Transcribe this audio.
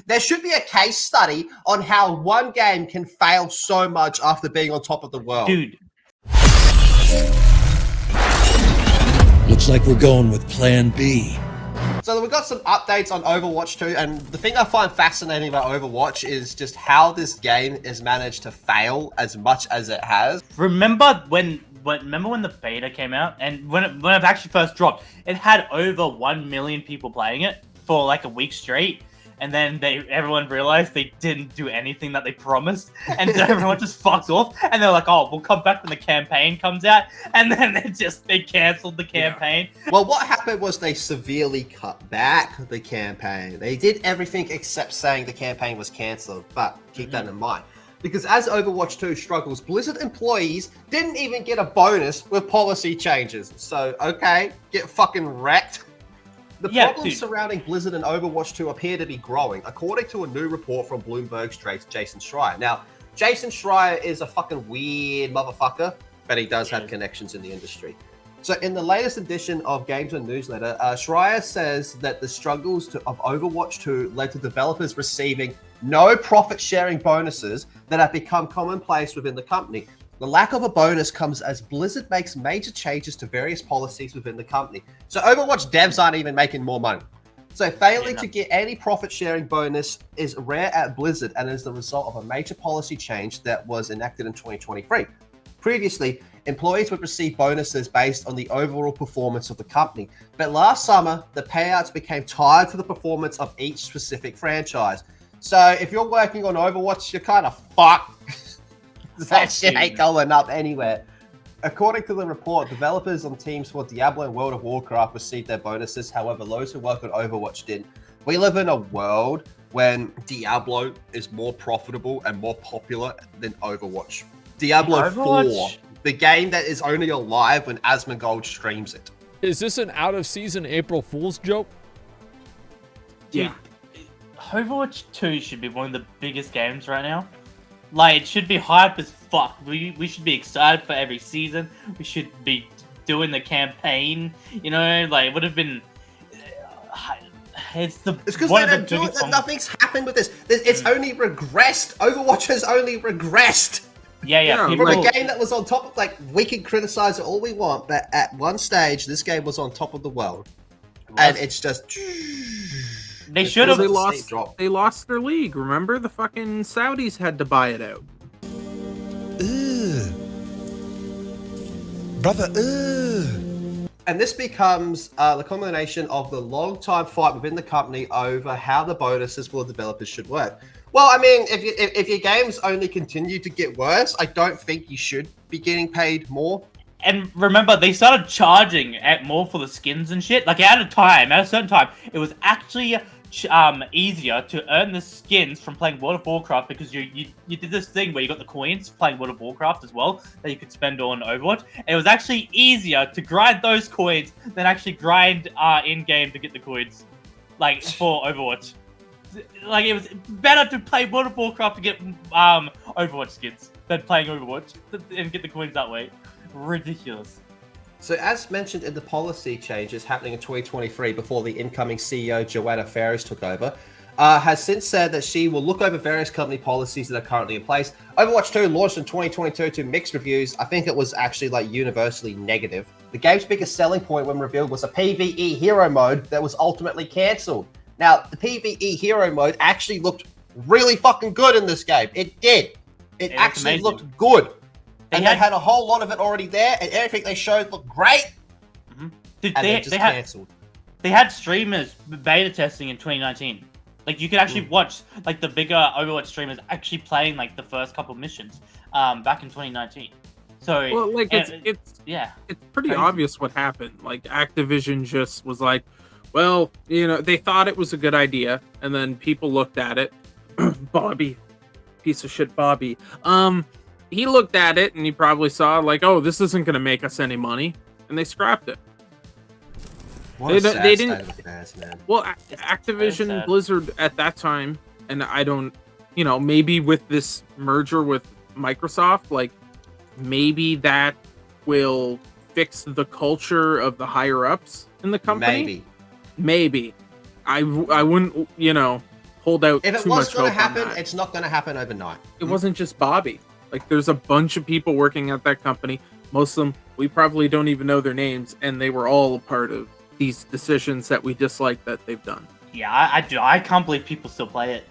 There should be a case study on how one game can fail so much after being on top of the world. Dude. Looks like we're going with Plan B. So we've got some updates on Overwatch 2, and the thing I find fascinating about Overwatch is just how this game has managed to fail as much as it has. Remember when the beta came out, and when it actually first dropped, it had over 1 million people playing it for like a week straight, and then everyone realized they didn't do anything that they promised, and everyone just fucked off, and they're like, oh, we'll come back when the campaign comes out, and then they canceled the campaign. Yeah. Well, what happened was they severely cut back the campaign. They did everything except saying the campaign was cancelled, but keep that in mind. Because as Overwatch 2 struggles, Blizzard employees didn't even get a bonus with policy changes. So, okay, get fucking wrecked. The problems surrounding Blizzard and Overwatch 2 appear to be growing, according to a new report from Bloomberg's Jason Schreier. Now, Jason Schreier is a fucking weird motherfucker, but he does have connections in the industry. So in the latest edition of Games and Newsletter, Schreier says that the struggles of Overwatch 2 led to developers receiving no profit-sharing bonuses that have become commonplace within the company. The lack of a bonus comes as Blizzard makes major changes to various policies within the company. So Overwatch devs aren't even making more money. So failing to get any profit-sharing bonus is rare at Blizzard and is the result of a major policy change that was enacted in 2023. Previously, employees would receive bonuses based on the overall performance of the company. But last summer, the payouts became tied to the performance of each specific franchise. So if you're working on Overwatch, you're kind of fucked. That shit ain't going up anywhere. According to the report, developers on teams for Diablo and World of Warcraft received their bonuses. However, those who work on Overwatch didn't. We live in a world when Diablo is more profitable and more popular than Overwatch. Diablo 4, the game that is only alive when Asmongold streams it. Is this an out-of-season April Fool's joke? Dude, Overwatch 2 should be one of the biggest games right now. Like, it should be hype as fuck. We should be excited for every season. We should be doing the campaign. You know, like, it would have been... It's because they don't do it. Nothing's happened with this. It's only regressed. Overwatch has only regressed. Yeah. From a game that was on top of, like, we can criticize it all we want, but at one stage, this game was on top of the world. And it's just... They should have. They lost their league. Remember, the fucking Saudis had to buy it out. Brother, And this becomes the culmination of the long-time fight within the company over how the bonuses for the developers should work. Well, I mean, if your games only continue to get worse, I don't think you should be getting paid more. And remember, they started charging more for the skins and shit. Like, at a certain time, it was actually easier to earn the skins from playing World of Warcraft because you did this thing where you got the coins playing World of Warcraft as well that you could spend on Overwatch. And it was actually easier to grind those coins than actually grind in-game to get the coins, like, for Overwatch. Like, it was better to play World of Warcraft to get Overwatch skins than playing Overwatch and get the coins that way. Ridiculous. So as mentioned in the policy changes happening in 2023 before the incoming CEO Joanna Ferris took over, has since said that she will look over various company policies that are currently in place. Overwatch 2 launched in 2022 to mixed reviews. I think it was actually like universally negative. The game's biggest selling point when revealed was a PvE hero mode that was ultimately cancelled. Now, the PvE hero mode actually looked really fucking good in this game. It did. It actually looked good. And they had a whole lot of it already there, and everything they showed looked great. Mm-hmm. And they just cancelled. They had streamers beta testing in 2019. Like, you could actually watch, like, the bigger Overwatch streamers actually playing, like, the first couple missions back in 2019. So, well, like, it's pretty obvious what happened. Like, Activision just was like, well, you know, they thought it was a good idea, and then people looked at it. Bobby, piece of shit Bobby. He looked at it and he probably saw, like, oh, this isn't going to make us any money, and they scrapped it. They didn't. Well, Activision Blizzard at that time, and I don't, you know, maybe with this merger with Microsoft, like, maybe that will fix the culture of the higher ups in the company. Maybe. I wouldn't, you know, hold out If it too was much going to hope on happen, that. it's not going to happen overnight. It wasn't just Bobby. Like, there's a bunch of people working at that company. Most of them, we probably don't even know their names, and they were all a part of these decisions that we dislike that they've done. Yeah, I do. I can't believe people still play it.